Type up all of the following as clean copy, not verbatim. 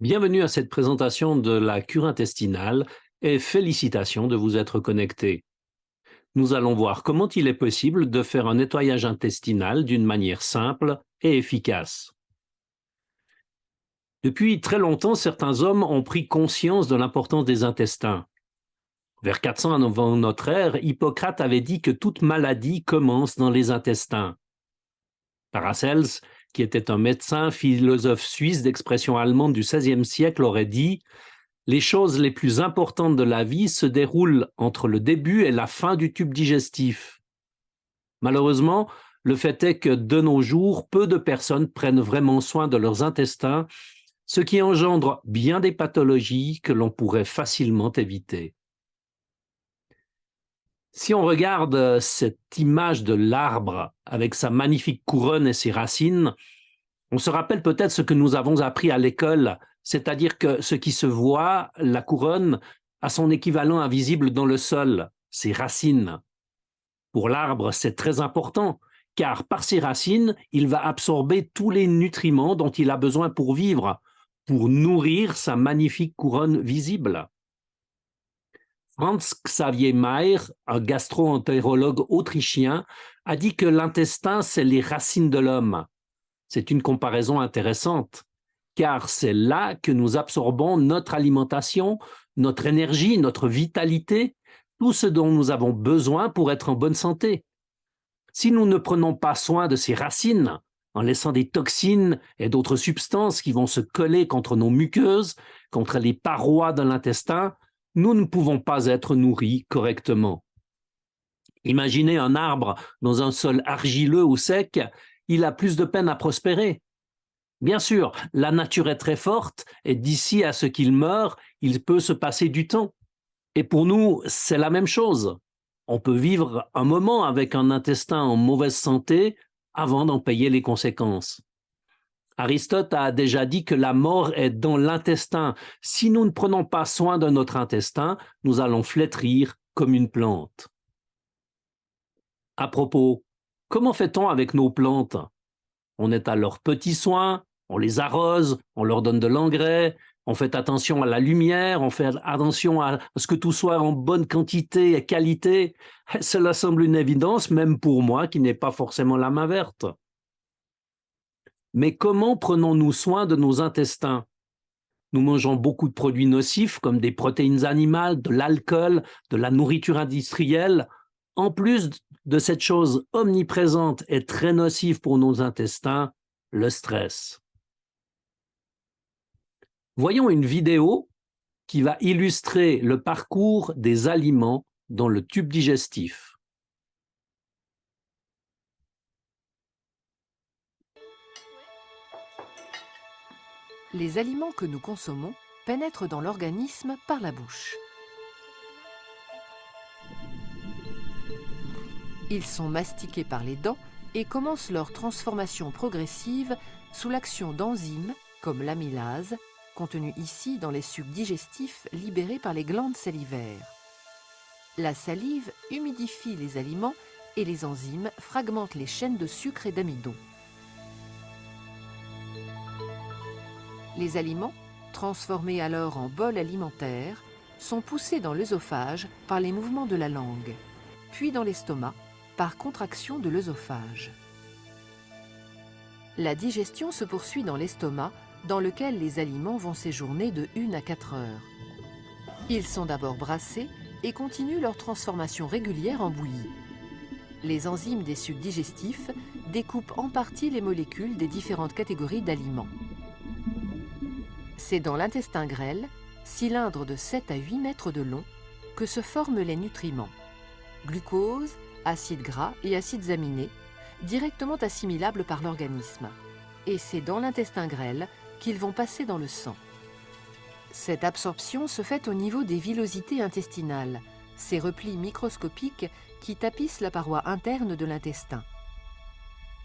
Bienvenue à cette présentation de la cure intestinale et félicitations de vous être connecté. Nous allons voir comment il est possible de faire un nettoyage intestinal d'une manière simple et efficace. Depuis très longtemps, certains hommes ont pris conscience de l'importance des intestins. Vers 400 avant notre ère, Hippocrate avait dit que toute maladie commence dans les intestins. Paracelse, qui était un médecin philosophe suisse d'expression allemande du XVIe siècle, aurait dit: les choses les plus importantes de la vie se déroulent entre le début et la fin du tube digestif. Malheureusement, le fait est que de nos jours, peu de personnes prennent vraiment soin de leurs intestins, ce qui engendre bien des pathologies que l'on pourrait facilement éviter. Si on regarde cette image de l'arbre avec sa magnifique couronne et ses racines, on se rappelle peut-être ce que nous avons appris à l'école, c'est-à-dire que ce qui se voit, la couronne, a son équivalent invisible dans le sol, ses racines. Pour l'arbre, c'est très important, car par ses racines, il va absorber tous les nutriments dont il a besoin pour vivre, pour nourrir sa magnifique couronne visible. Franz Xavier Mayer, un gastro-entérologue autrichien, a dit que l'intestin, c'est les racines de l'homme. C'est une comparaison intéressante, car c'est là que nous absorbons notre alimentation, notre énergie, notre vitalité, tout ce dont nous avons besoin pour être en bonne santé. Si nous ne prenons pas soin de ces racines, en laissant des toxines et d'autres substances qui vont se coller contre nos muqueuses, contre les parois de l'intestin, nous ne pouvons pas être nourris correctement. Imaginez un arbre dans un sol argileux ou sec, il a plus de peine à prospérer. Bien sûr, la nature est très forte et d'ici à ce qu'il meure, il peut se passer du temps. Et pour nous, c'est la même chose. On peut vivre un moment avec un intestin en mauvaise santé avant d'en payer les conséquences. Aristote a déjà dit que la mort est dans l'intestin. Si nous ne prenons pas soin de notre intestin, nous allons flétrir comme une plante. À propos, comment fait-on avec nos plantes? On est à leurs petits soins, on les arrose, on leur donne de l'engrais, on fait attention à la lumière, on fait attention à ce que tout soit en bonne quantité et qualité. Cela semble une évidence, même pour moi qui n'ai pas forcément la main verte. Mais comment prenons-nous soin de nos intestins? Nous mangeons beaucoup de produits nocifs comme des protéines animales, de l'alcool, de la nourriture industrielle. En plus de cette chose omniprésente et très nocive pour nos intestins, le stress. Voyons une vidéo qui va illustrer le parcours des aliments dans le tube digestif. Les aliments que nous consommons pénètrent dans l'organisme par la bouche. Ils sont mastiqués par les dents et commencent leur transformation progressive sous l'action d'enzymes comme l'amylase, contenue ici dans les sucs digestifs libérés par les glandes salivaires. La salive humidifie les aliments et les enzymes fragmentent les chaînes de sucre et d'amidon. Les aliments, transformés alors en bol alimentaire, sont poussés dans l'œsophage par les mouvements de la langue, puis dans l'estomac par contraction de l'œsophage. La digestion se poursuit dans l'estomac, dans lequel les aliments vont séjourner de 1 à 4 heures. Ils sont d'abord brassés et continuent leur transformation régulière en bouillie. Les enzymes des sucs digestifs découpent en partie les molécules des différentes catégories d'aliments. C'est dans l'intestin grêle, cylindre de 7 à 8 mètres de long, que se forment les nutriments. Glucose, acides gras et acides aminés, directement assimilables par l'organisme. Et c'est dans l'intestin grêle qu'ils vont passer dans le sang. Cette absorption se fait au niveau des villosités intestinales, ces replis microscopiques qui tapissent la paroi interne de l'intestin.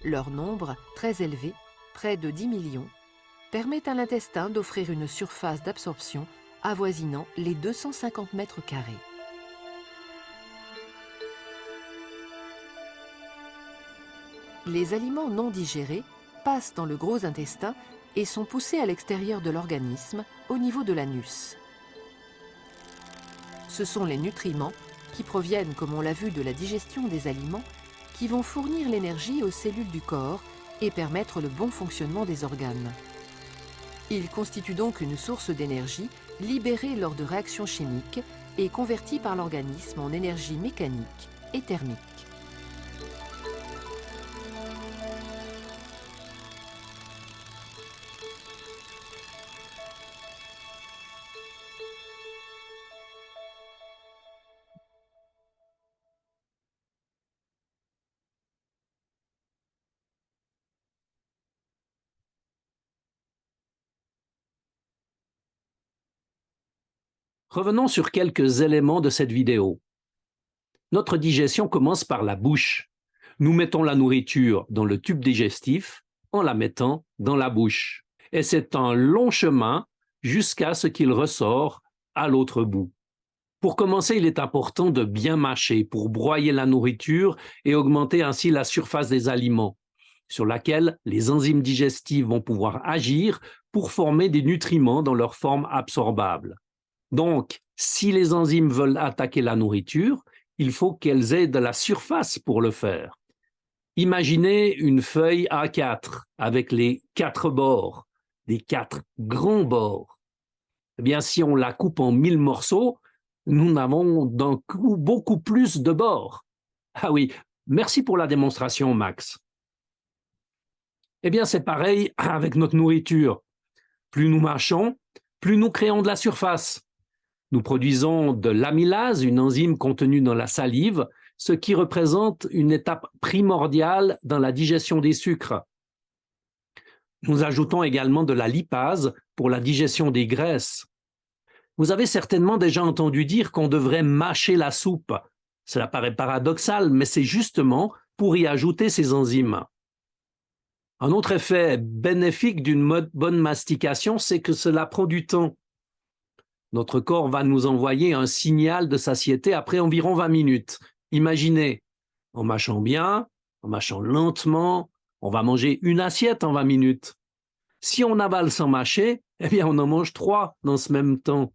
Leur nombre, très élevé, près de 10 millions, permet à l'intestin d'offrir une surface d'absorption avoisinant les 250 mètres carrés. Les aliments non digérés passent dans le gros intestin et sont poussés à l'extérieur de l'organisme, au niveau de l'anus. Ce sont les nutriments, qui proviennent, comme on l'a vu, de la digestion des aliments, qui vont fournir l'énergie aux cellules du corps et permettre le bon fonctionnement des organes. Ils constituent donc une source d'énergie libérée lors de réactions chimiques et convertie par l'organisme en énergie mécanique et thermique. Revenons sur quelques éléments de cette vidéo. Notre digestion commence par la bouche. Nous mettons la nourriture dans le tube digestif en la mettant dans la bouche. Et c'est un long chemin jusqu'à ce qu'il ressort à l'autre bout. Pour commencer, il est important de bien mâcher pour broyer la nourriture et augmenter ainsi la surface des aliments, sur laquelle les enzymes digestives vont pouvoir agir pour former des nutriments dans leur forme absorbable. Donc, si les enzymes veulent attaquer la nourriture, il faut qu'elles aient de la surface pour le faire. Imaginez une feuille A4 avec les 4 bords, les 4 grands bords. Eh bien, si on la coupe en 1000 morceaux, nous avons d'un coup beaucoup plus de bords. Ah oui, merci pour la démonstration, Max. Eh bien, c'est pareil avec notre nourriture. Plus nous mâchons, plus nous créons de la surface. Nous produisons de l'amylase, une enzyme contenue dans la salive, ce qui représente une étape primordiale dans la digestion des sucres. Nous ajoutons également de la lipase pour la digestion des graisses. Vous avez certainement déjà entendu dire qu'on devrait mâcher la soupe. Cela paraît paradoxal, mais c'est justement pour y ajouter ces enzymes. Un autre effet bénéfique d'une bonne mastication, c'est que cela prend du temps. Notre corps va nous envoyer un signal de satiété après environ 20 minutes. Imaginez, en mâchant bien, en mâchant lentement, on va manger une assiette en 20 minutes. Si on avale sans mâcher, eh bien on en mange 3 dans ce même temps.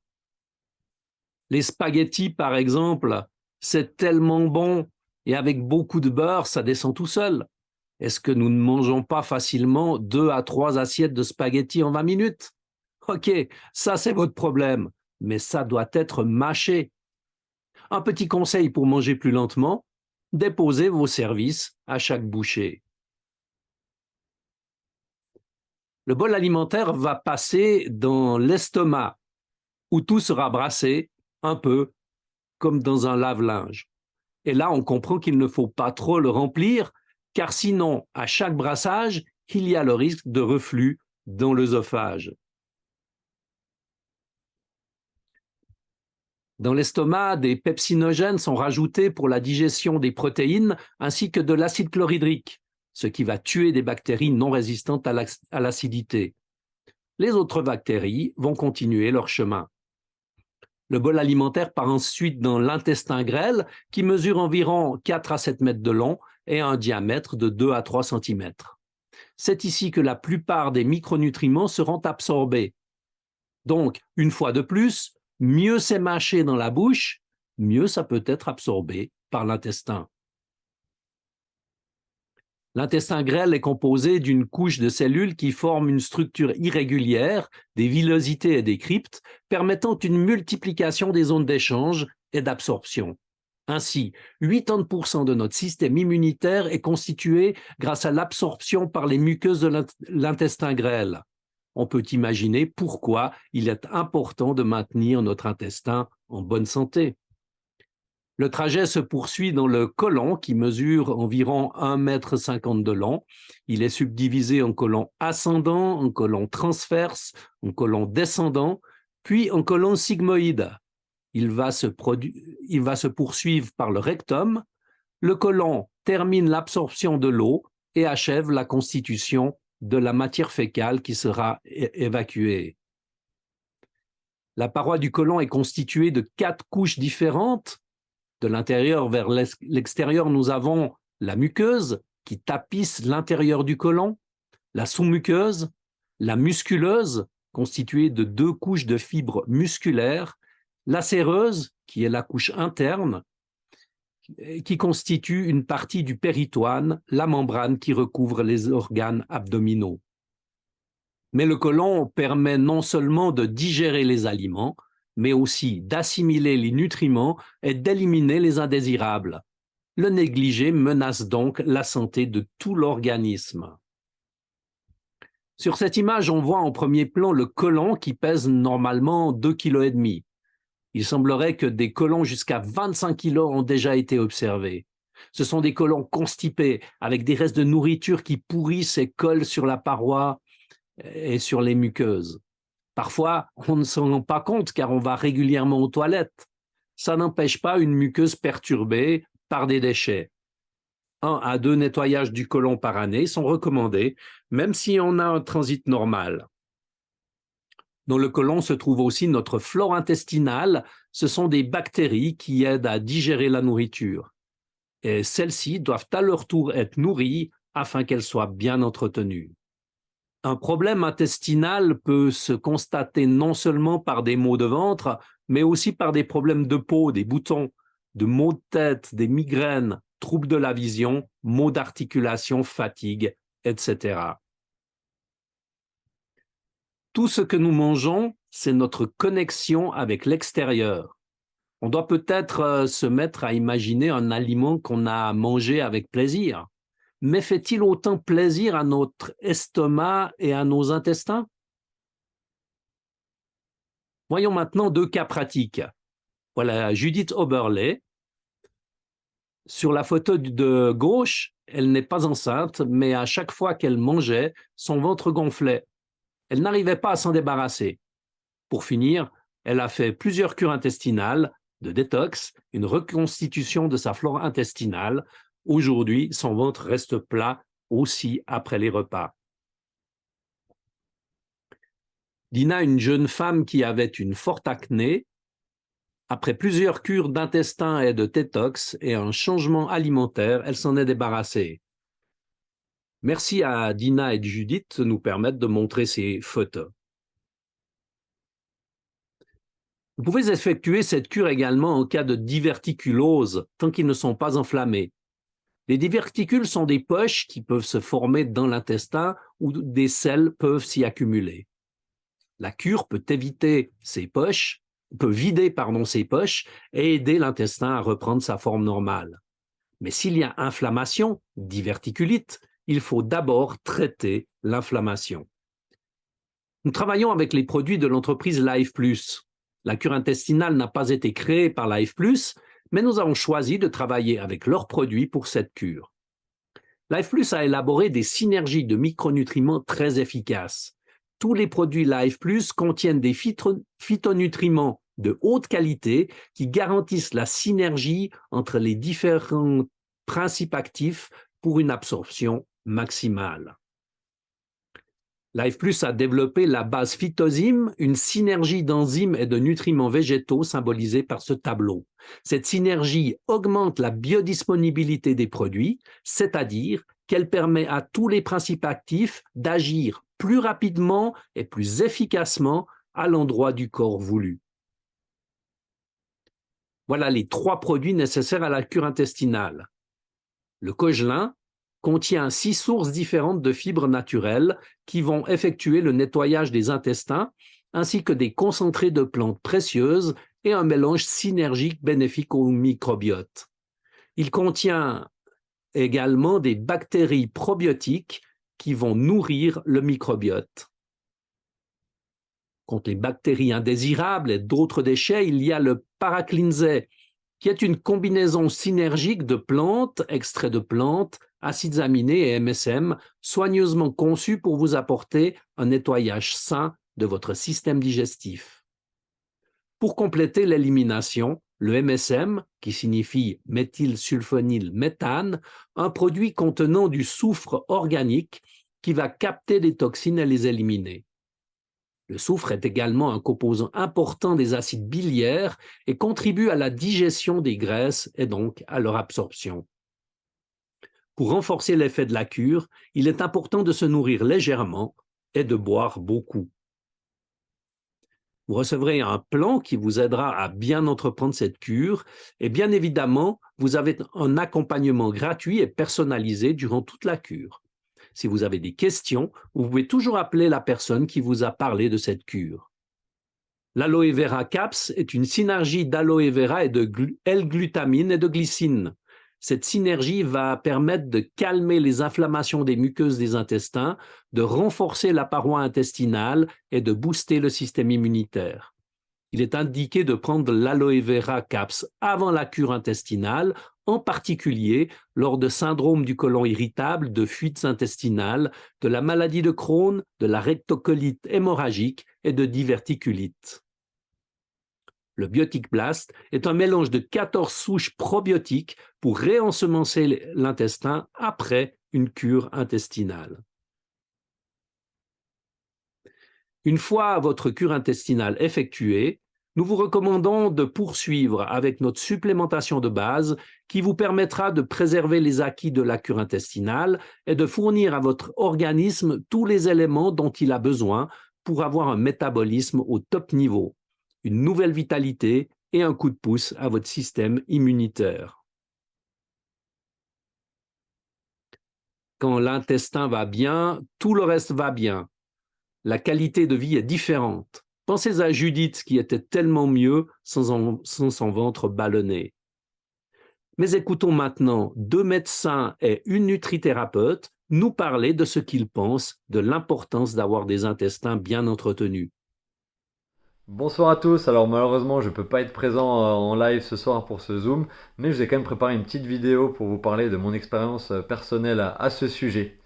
Les spaghettis, par exemple, c'est tellement bon et avec beaucoup de beurre, ça descend tout seul. Est-ce que nous ne mangeons pas facilement 2 à 3 assiettes de spaghettis en 20 minutes? Ok, ça c'est votre problème, mais ça doit être mâché. Un petit conseil pour manger plus lentement, déposez vos services à chaque bouchée. Le bol alimentaire va passer dans l'estomac, où tout sera brassé, un peu comme dans un lave-linge. Et là, on comprend qu'il ne faut pas trop le remplir, car sinon, à chaque brassage, il y a le risque de reflux dans l'œsophage. Dans l'estomac, des pepsinogènes sont rajoutés pour la digestion des protéines ainsi que de l'acide chlorhydrique, ce qui va tuer des bactéries non résistantes à l'acidité. Les autres bactéries vont continuer leur chemin. Le bol alimentaire part ensuite dans l'intestin grêle qui mesure environ 4 à 7 mètres de long et a un diamètre de 2 à 3 cm. C'est ici que la plupart des micronutriments seront absorbés. Donc, une fois de plus, mieux c'est mâché dans la bouche, mieux ça peut être absorbé par l'intestin. L'intestin grêle est composé d'une couche de cellules qui forment une structure irrégulière, des villosités et des cryptes, permettant une multiplication des zones d'échange et d'absorption. Ainsi, 80% de notre système immunitaire est constitué grâce à l'absorption par les muqueuses de l'intestin grêle. On peut imaginer pourquoi il est important de maintenir notre intestin en bonne santé. Le trajet se poursuit dans le côlon qui mesure environ 1,50 m de long. Il est subdivisé en côlon ascendant, en côlon transverse, en côlon descendant, puis en côlon sigmoïde. Il va se poursuivre par le rectum. Le côlon termine l'absorption de l'eau et achève la constitution de la matière fécale qui sera évacuée. La paroi du côlon est constituée de 4 couches différentes. De l'intérieur vers l'extérieur, nous avons la muqueuse qui tapisse l'intérieur du côlon, la sous-muqueuse, la musculeuse, constituée de 2 couches de fibres musculaires, la séreuse, qui est la couche interne, qui constitue une partie du péritoine, la membrane qui recouvre les organes abdominaux. Mais le côlon permet non seulement de digérer les aliments, mais aussi d'assimiler les nutriments et d'éliminer les indésirables. Le négligé menace donc la santé de tout l'organisme. Sur cette image, on voit en premier plan le côlon qui pèse normalement 2,5 kg. Il semblerait que des côlons jusqu'à 25 kg ont déjà été observés. Ce sont des côlons constipés, avec des restes de nourriture qui pourrissent et collent sur la paroi et sur les muqueuses. Parfois, on ne s'en rend pas compte car on va régulièrement aux toilettes. Ça n'empêche pas une muqueuse perturbée par des déchets. 1 à 2 nettoyages du côlon par année sont recommandés, même si on a un transit normal. Dans le côlon se trouve aussi notre flore intestinale. Ce sont des bactéries qui aident à digérer la nourriture. Et celles-ci doivent à leur tour être nourries afin qu'elles soient bien entretenues. Un problème intestinal peut se constater non seulement par des maux de ventre, mais aussi par des problèmes de peau, des boutons, de maux de tête, des migraines, troubles de la vision, maux d'articulation, fatigue, etc. Tout ce que nous mangeons, c'est notre connexion avec l'extérieur. On doit peut-être se mettre à imaginer un aliment qu'on a mangé avec plaisir. Mais fait-il autant plaisir à notre estomac et à nos intestins? Voyons maintenant 2 cas pratiques. Voilà Judith Oberle. Sur la photo de gauche, elle n'est pas enceinte, mais à chaque fois qu'elle mangeait, son ventre gonflait. Elle n'arrivait pas à s'en débarrasser. Pour finir, elle a fait plusieurs cures intestinales, de détox, une reconstitution de sa flore intestinale. Aujourd'hui, son ventre reste plat aussi après les repas. Dina, une jeune femme qui avait une forte acné, après plusieurs cures d'intestin et de détox et un changement alimentaire, elle s'en est débarrassée. Merci à Dina et Judith de nous permettre de montrer ces photos. Vous pouvez effectuer cette cure également en cas de diverticulose, tant qu'ils ne sont pas enflammés. Les diverticules sont des poches qui peuvent se former dans l'intestin où des selles peuvent s'y accumuler. La cure peut vider ces poches et aider l'intestin à reprendre sa forme normale. Mais s'il y a inflammation, diverticulite, il faut d'abord traiter l'inflammation. Nous travaillons avec les produits de l'entreprise Life Plus. La cure intestinale n'a pas été créée par Life Plus, mais nous avons choisi de travailler avec leurs produits pour cette cure. Life Plus a élaboré des synergies de micronutriments très efficaces. Tous les produits Life Plus contiennent des phytonutriments de haute qualité qui garantissent la synergie entre les différents principes actifs pour une absorption maximale. Life Plus a développé la base phytozyme, une synergie d'enzymes et de nutriments végétaux symbolisée par ce tableau. Cette synergie augmente la biodisponibilité des produits, c'est-à-dire qu'elle permet à tous les principes actifs d'agir plus rapidement et plus efficacement à l'endroit du corps voulu. Voilà les 3 produits nécessaires à la cure intestinale. Le Kogelin contient 6 sources différentes de fibres naturelles qui vont effectuer le nettoyage des intestins, ainsi que des concentrés de plantes précieuses et un mélange synergique bénéfique au microbiote. Il contient également des bactéries probiotiques qui vont nourrir le microbiote. Contre les bactéries indésirables et d'autres déchets, il y a le Paraclinse, qui est une combinaison synergique de plantes, extraits de plantes, acides aminés et MSM, soigneusement conçus pour vous apporter un nettoyage sain de votre système digestif. Pour compléter l'élimination, le MSM, qui signifie méthylsulfonylméthane, un produit contenant du soufre organique qui va capter des toxines et les éliminer. Le soufre est également un composant important des acides biliaires et contribue à la digestion des graisses et donc à leur absorption. Pour renforcer l'effet de la cure, il est important de se nourrir légèrement, est de boire beaucoup. Vous recevrez un plan qui vous aidera à bien entreprendre cette cure et bien évidemment, vous avez un accompagnement gratuit et personnalisé durant toute la cure. Si vous avez des questions, vous pouvez toujours appeler la personne qui vous a parlé de cette cure. L'aloe vera caps est une synergie d'aloe vera et de L-glutamine et de glycine. Cette synergie va permettre de calmer les inflammations des muqueuses des intestins, de renforcer la paroi intestinale et de booster le système immunitaire. Il est indiqué de prendre l'aloe vera caps avant la cure intestinale, en particulier lors de syndrome du côlon irritable, de fuites intestinales, de la maladie de Crohn, de la rectocolite hémorragique et de diverticulite. Le Biotic Blast est un mélange de 14 souches probiotiques pour réensemencer l'intestin après une cure intestinale. Une fois votre cure intestinale effectuée, nous vous recommandons de poursuivre avec notre supplémentation de base qui vous permettra de préserver les acquis de la cure intestinale et de fournir à votre organisme tous les éléments dont il a besoin pour avoir un métabolisme au top niveau, une nouvelle vitalité et un coup de pouce à votre système immunitaire. Quand l'intestin va bien, tout le reste va bien. La qualité de vie est différente. Pensez à Judith qui était tellement mieux sans son ventre ballonné. Mais écoutons maintenant 2 médecins et une nutrithérapeute nous parler de ce qu'ils pensent de l'importance d'avoir des intestins bien entretenus. Bonsoir à tous, alors malheureusement je ne peux pas être présent en live ce soir pour ce Zoom, mais je vous ai quand même préparé une petite vidéo pour vous parler de mon expérience personnelle à ce sujet.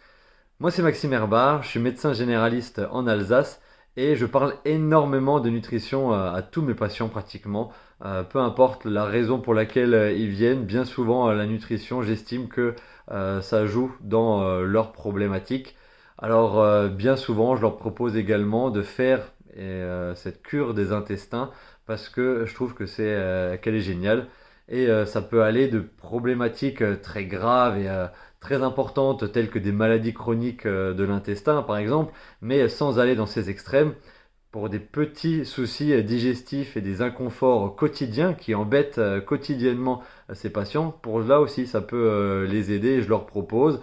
Moi c'est Maxime Herbard, je suis médecin généraliste en Alsace et je parle énormément de nutrition à tous mes patients pratiquement. Peu importe la raison pour laquelle ils viennent, bien souvent la nutrition j'estime que ça joue dans leurs problématiques. Alors bien souvent je leur propose également de faire cette cure des intestins parce que je trouve que qu'elle est géniale et ça peut aller de problématiques très graves et très importantes telles que des maladies chroniques de l'intestin par exemple, mais sans aller dans ces extrêmes pour des petits soucis digestifs et des inconforts quotidiens qui embêtent quotidiennement ces patients. Pour là aussi, ça peut les aider et je leur propose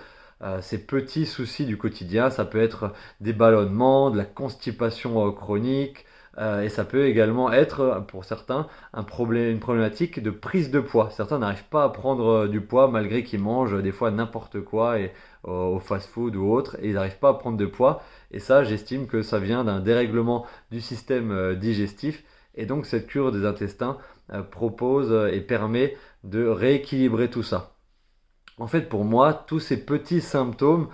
ces petits soucis du quotidien. Ça peut être des ballonnements, de la constipation chronique et ça peut également être, pour certains, une problématique de prise de poids. Certains n'arrivent pas à prendre du poids malgré qu'ils mangent des fois n'importe quoi et au fast-food ou autre et ils n'arrivent pas à prendre de poids. Et ça, j'estime que ça vient d'un dérèglement du système digestif. Et donc, cette cure des intestins propose et permet de rééquilibrer tout ça. En fait, pour moi, tous ces petits symptômes,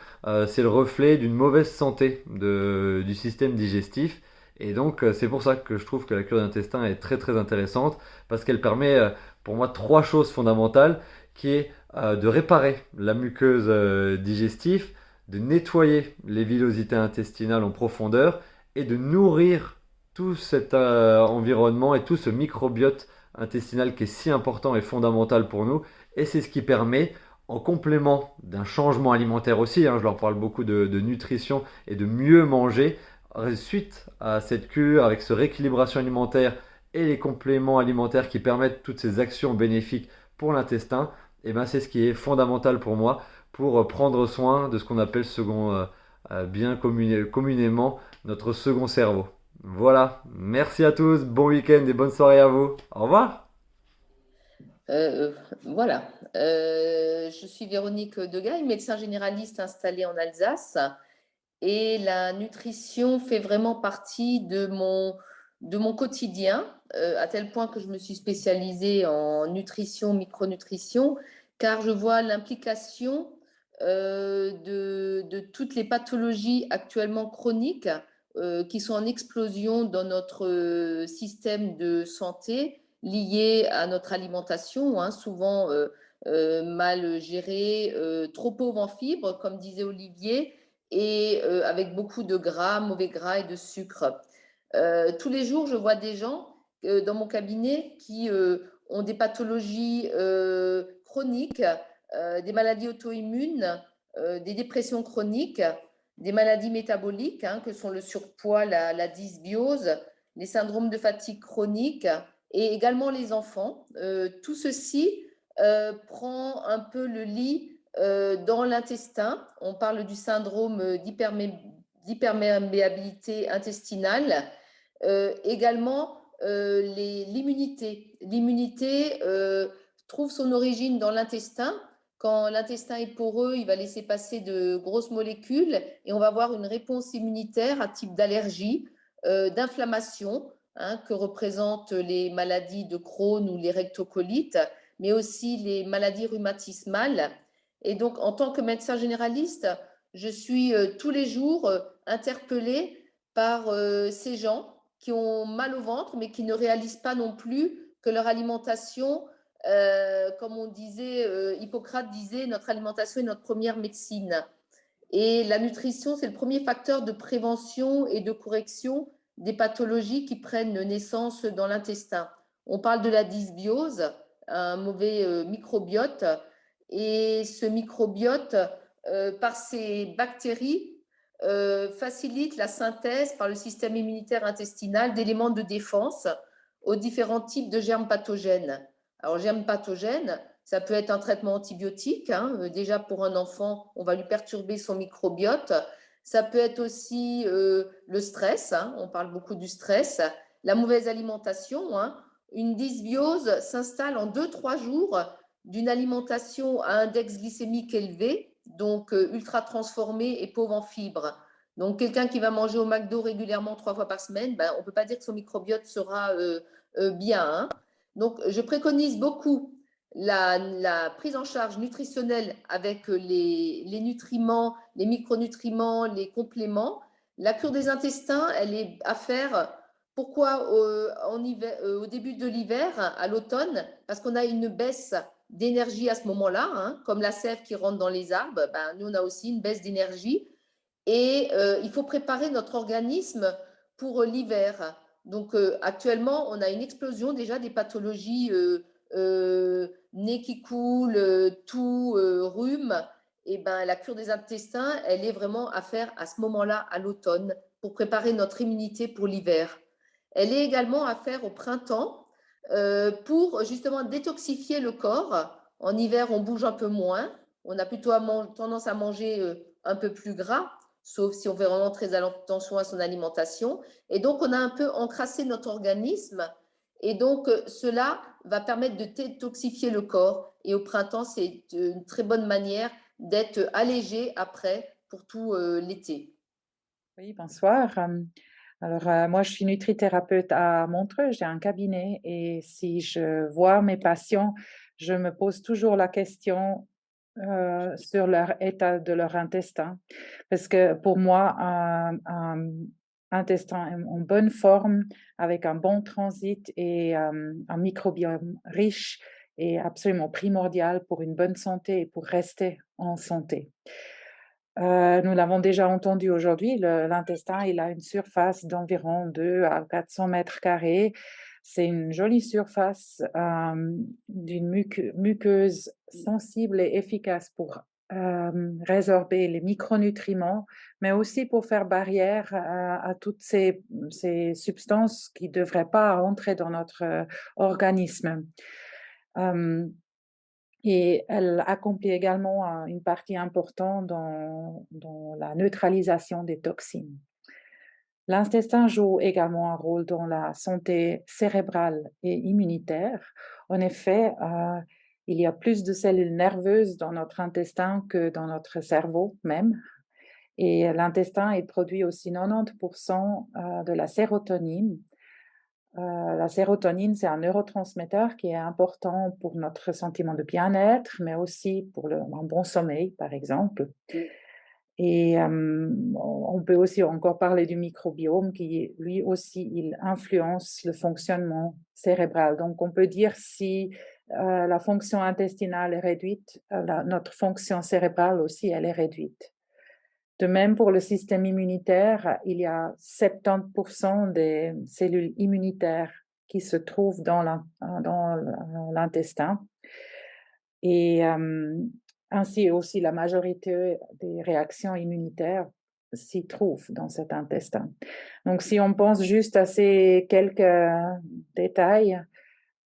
c'est le reflet d'une mauvaise santé du système digestif. Et donc, c'est pour ça que je trouve que la cure d'intestin est très très intéressante parce qu'elle permet, pour moi, trois choses fondamentales, qui est de réparer la muqueuse digestive, de nettoyer les villosités intestinales en profondeur et de nourrir tout cet environnement et tout ce microbiote intestinal qui est si important et fondamental pour nous. Et c'est ce qui permet, en complément d'un changement alimentaire aussi, je leur parle beaucoup de nutrition et de mieux manger, suite à cette cure, avec ce rééquilibration alimentaire et les compléments alimentaires qui permettent toutes ces actions bénéfiques pour l'intestin, et ben c'est ce qui est fondamental pour moi pour prendre soin de ce qu'on appelle bien communément notre second cerveau. Voilà, merci à tous, bon week-end et bonne soirée à vous. Au revoir. Voilà. Je suis Véronique Degaille, médecin généraliste installée en Alsace. Et la nutrition fait vraiment partie de mon quotidien, à tel point que je me suis spécialisée en nutrition, micronutrition, car je vois l'implication de toutes les pathologies actuellement chroniques qui sont en explosion dans notre système de santé liées à notre alimentation, souvent mal gérée, trop pauvre en fibres, comme disait Olivier, et avec beaucoup de gras, mauvais gras et de sucre. Tous les jours, je vois des gens dans mon cabinet qui ont des pathologies chroniques, des maladies auto-immunes, des dépressions chroniques, des maladies métaboliques, hein, que sont le surpoids, la dysbiose, les syndromes de fatigue chronique et également les enfants. Tout ceci prend un peu le lit dans l'intestin. On parle du syndrome d'hyperméabilité intestinale. Également, l'immunité. L'immunité trouve son origine dans l'intestin. Quand l'intestin est poreux, il va laisser passer de grosses molécules et on va avoir une réponse immunitaire à type d'allergie, d'inflammation, hein, que représentent les maladies de Crohn ou les rectocolites, mais aussi les maladies rhumatismales. Et donc, en tant que médecin généraliste, je suis tous les jours interpellée par ces gens qui ont mal au ventre, mais qui ne réalisent pas non plus que leur alimentation, comme on disait, Hippocrate disait, notre alimentation est notre première médecine. Et la nutrition, c'est le premier facteur de prévention et de correction des pathologies qui prennent naissance dans l'intestin. On parle de la dysbiose, un mauvais microbiote, et ce microbiote, par ses bactéries, facilite la synthèse par le système immunitaire intestinal d'éléments de défense aux différents types de germes pathogènes. Alors, germes pathogènes, ça peut être un traitement antibiotique, hein. Déjà pour un enfant, on va lui perturber son microbiote. Ça peut être aussi le stress, hein. On parle beaucoup du stress, la mauvaise alimentation, hein. Une dysbiose s'installe en 2-3 jours d'une alimentation à index glycémique élevé, donc ultra transformée et pauvre en fibres. Donc quelqu'un qui va manger au McDo régulièrement 3 fois par semaine, ben, on ne peut pas dire que son microbiote sera bien, hein. Donc je préconise beaucoup la prise en charge nutritionnelle avec les nutriments, les micronutriments, les compléments. La cure des intestins, elle est à faire. Pourquoi au début de l'hiver, à l'automne? Parce qu'on a une baisse d'énergie à ce moment-là, hein, comme la sève qui rentre dans les arbres, ben, nous on a aussi une baisse d'énergie et il faut préparer notre organisme pour l'hiver. Donc actuellement, on a une explosion déjà des pathologies nez qui coule, toux, rhume. Et ben, la cure des intestins, elle est vraiment à faire à ce moment-là, à l'automne, pour préparer notre immunité pour l'hiver. Elle est également à faire au printemps pour justement détoxifier le corps. En hiver, on bouge un peu moins. On a plutôt tendance à manger un peu plus gras, sauf si on fait vraiment très attention à son alimentation. Et donc, on a un peu encrassé notre organisme. Et donc, cela va permettre de détoxifier le corps. Et au printemps, c'est une très bonne manière d'être allégé après pour tout l'été. Oui, bonsoir. Alors, moi, je suis nutrithérapeute à Montreux, j'ai un cabinet et si je vois mes patients, je me pose toujours la question sur leur état de leur intestin. Parce que pour moi, un intestin en bonne forme, avec un bon transit et un microbiome riche est absolument primordial pour une bonne santé et pour rester en santé. Nous l'avons déjà entendu aujourd'hui, l'intestin, il a une surface d'environ 2 à 400 mètres carrés. C'est une jolie surface d'une muqueuse sensible et efficace pour résorber les micronutriments, mais aussi pour faire barrière à toutes ces substances qui ne devraient pas entrer dans notre organisme. Et elle accomplit également une partie importante dans la neutralisation des toxines. L'intestin joue également un rôle dans la santé cérébrale et immunitaire. En effet, il y a plus de cellules nerveuses dans notre intestin que dans notre cerveau même. Et l'intestin, il produit aussi 90% de la sérotonine. La sérotonine, c'est un neurotransmetteur qui est important pour notre sentiment de bien-être, mais aussi pour un bon sommeil, par exemple. Et on peut aussi encore parler du microbiome qui, lui aussi, il influence le fonctionnement cérébral. Donc, on peut dire si la fonction intestinale est réduite, notre fonction cérébrale aussi, elle est réduite. De même, pour le système immunitaire, il y a 70% des cellules immunitaires qui se trouvent dans l'intestin. Et ainsi aussi, la majorité des réactions immunitaires s'y trouve dans cet intestin. Donc, si on pense juste à ces quelques détails,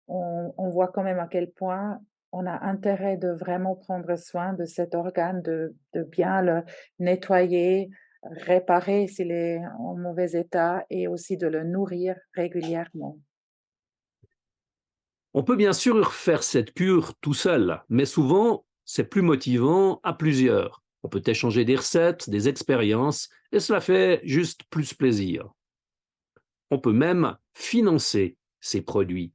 on voit quand même à quel point on a intérêt de vraiment prendre soin de cet organe, de bien le nettoyer, réparer s'il est en mauvais état et aussi de le nourrir régulièrement. On peut bien sûr faire cette cure tout seul, mais souvent, c'est plus motivant à plusieurs. On peut échanger des recettes, des expériences, et cela fait juste plus plaisir. On peut même financer ces produits.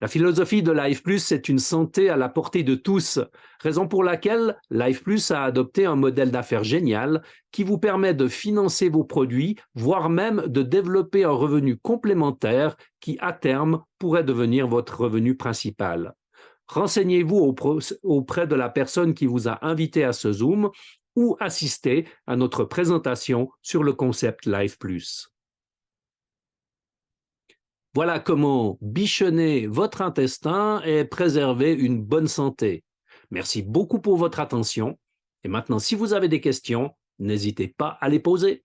La philosophie de Life Plus, c'est une santé à la portée de tous, raison pour laquelle Life Plus a adopté un modèle d'affaires génial qui vous permet de financer vos produits, voire même de développer un revenu complémentaire qui, à terme, pourrait devenir votre revenu principal. Renseignez-vous auprès de la personne qui vous a invité à ce Zoom ou assistez à notre présentation sur le concept Life Plus. Voilà comment bichonner votre intestin et préserver une bonne santé. Merci beaucoup pour votre attention. Et maintenant, si vous avez des questions, n'hésitez pas à les poser.